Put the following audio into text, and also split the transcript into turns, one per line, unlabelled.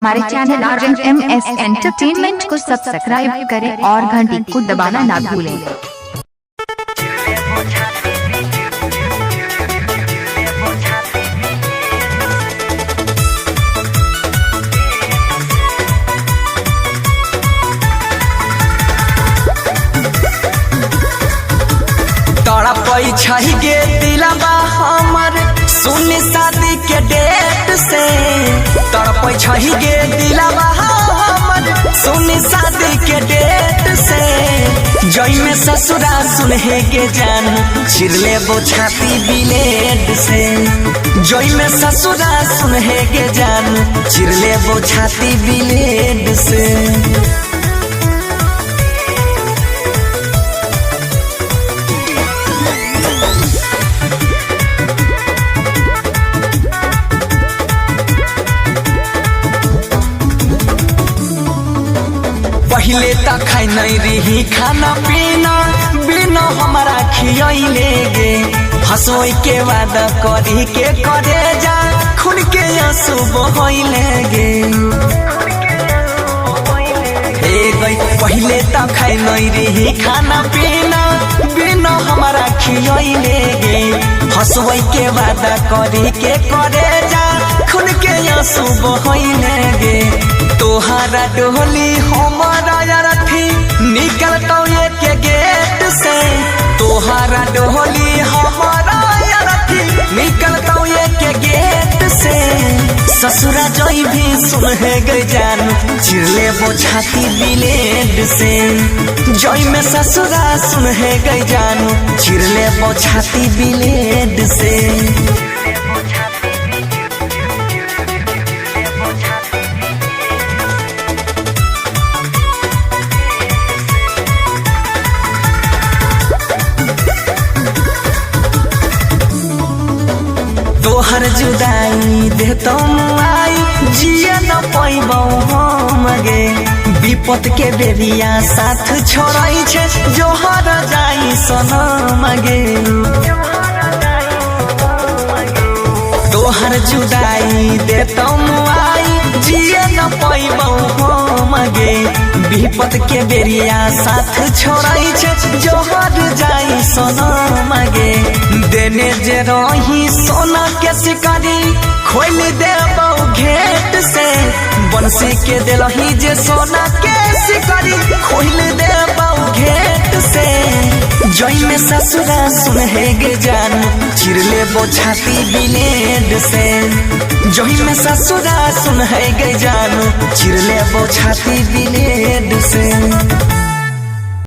हमारे channel RMS entertainment को subscribe करें और घंटी को दबाना ना भूलें।
तड़पई छही गे दिलवा हमर सुनी शादी के डेट से। तड़पई छही गे दिलवा हमर सुनी शादी के डेट से। जई में ससुरा सुनहे के जान चिरले वो छाती ब्लेड से। जई में ससुरा सुनहे के जान चिरले वो छाती ब्लेड से। पहले तक खाई नहीं रही खाना पीना बिना हमारा खियले गे। हंसोई के वादा करी के करे जा खुद के आंसू बहले गे। पहले तक खाई नहीं रही खाना पीना बिना हमारा खियले गे। हंसोई के वादा करी के करे जा खुद के आंसू बहले गे। तोहरा डोली हमारा रथी निकलता के गेट से। तोहरा डोली हमारा रथी निकलता के गेट से। ससुरा जोई भी सुनहे गई जान चिरले वो छाती ब्लेड से। जोई में ससुरा सुनहे गई जान चिरले वो छाती ब्लेड से। तोहर जुदाई दे तुम आई जिया न पैबौ हम गे। विपत के बेरिया साथ छोड़ाई छे जोहर जाई सनम गे। तोहर जुदाई दे तुम आई जिया न पैबौ हम गे। विपत के बेरिया साथ छोड़ाई छे जोहर जाई सनम गे। देने जे रही सोना के शिकारी खोल देबौ घेट से। बंसी के दिलही जे सोना के शिकारी खोल देबौ घेट से। जई में ससुरा सुनहे गे जान चिरले वो छाती ब्लेड से। जई में ससुरा सुनहे गे जान चिरले वो छाती ब्लेड से।